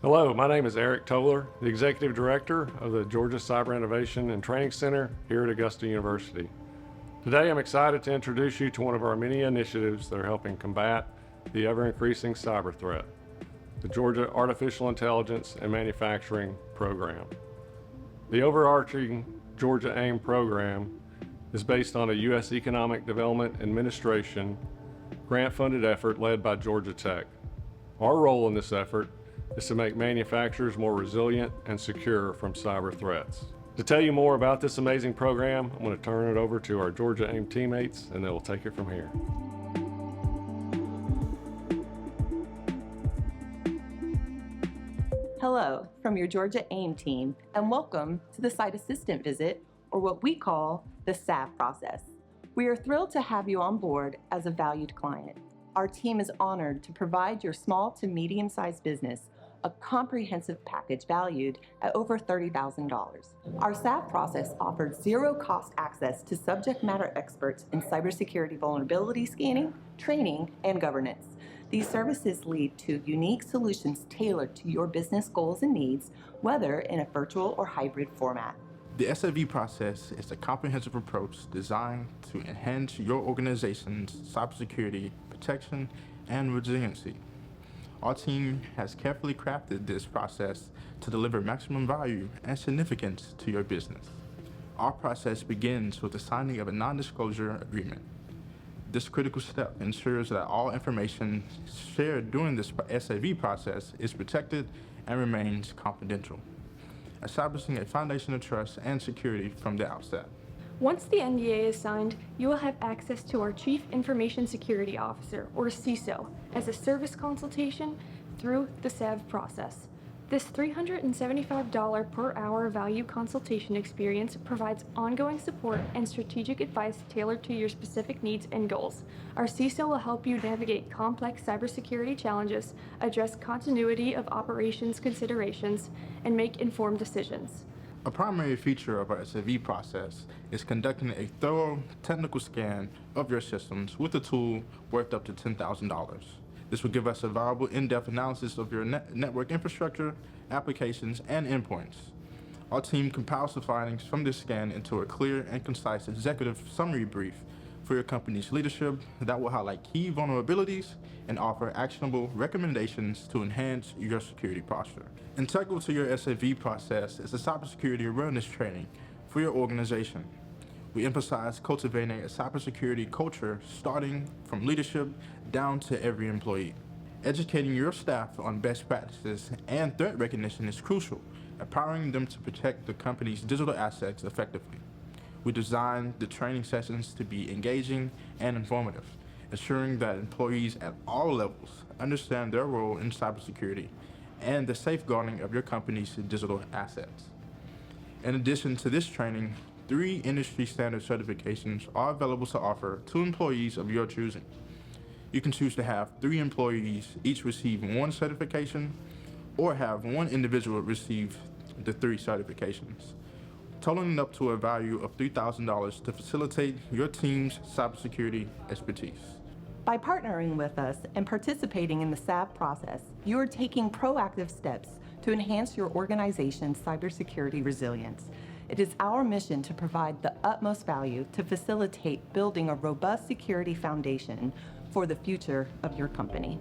Hello, my name is Eric Toller, the Executive Director of the Georgia Cyber Innovation and Training Center here at Augusta University. Today I'm excited to introduce you to one of our many initiatives that are helping combat the ever-increasing cyber threat, the Georgia Artificial Intelligence and Manufacturing Program. The overarching Georgia AIM program is based on a U.S. Economic Development Administration grant-funded effort led by Georgia Tech. Our role in this effort is to make manufacturers more resilient and secure from cyber threats. To tell you more about this amazing program, I'm going to turn it over to our Georgia AIM teammates, and they'll take it from here. Hello from your Georgia AIM team, and welcome to the Site Assistant Visit, or what we call the SAV process. We are thrilled to have you on board as a valued client. Our team is honored to provide your small to medium-sized business a comprehensive package valued at over $30,000. Our SAV process offers zero-cost access to subject matter experts in cybersecurity vulnerability scanning, training, and governance. These services lead to unique solutions tailored to your business goals and needs, whether in a virtual or hybrid format. The SAV process is a comprehensive approach designed to enhance your organization's cybersecurity, protection, and resiliency. Our team has carefully crafted this process to deliver maximum value and significance to your business. Our process begins with the signing of a non-disclosure agreement. This critical step ensures that all information shared during this SAV process is protected and remains confidential, establishing a foundation of trust and security from the outset. Once the NDA is signed, you will have access to our Chief Information Security Officer, or CISO, as a service consultation through the SAV process. This $375 per hour value consultation experience provides ongoing support and strategic advice tailored to your specific needs and goals. Our CISO will help you navigate complex cybersecurity challenges, address continuity of operations considerations, and make informed decisions. A primary feature of our SAV process is conducting a thorough technical scan of your systems with a tool worth up to $10,000. This will give us a valuable in-depth analysis of your network infrastructure, applications, and endpoints. Our team compiles the findings from this scan into a clear and concise executive summary brief for your company's leadership that will highlight key vulnerabilities and offer actionable recommendations to enhance your security posture. Integral to your SAV process is a cybersecurity awareness training for your organization. We emphasize cultivating a cybersecurity culture starting from leadership down to every employee. Educating your staff on best practices and threat recognition is crucial, empowering them to protect the company's digital assets effectively. We designed the training sessions to be engaging and informative, ensuring that employees at all levels understand their role in cybersecurity and the safeguarding of your company's digital assets. In addition to this training, 3 industry standard certifications are available to offer to employees of your choosing. You can choose to have 3 employees each receive 1 certification, or have 1 individual receive the 3 certifications, totaling up to a value of $3,000 to facilitate your team's cybersecurity expertise. By partnering with us and participating in the SAV process, you are taking proactive steps to enhance your organization's cybersecurity resilience. It is our mission to provide the utmost value to facilitate building a robust security foundation for the future of your company.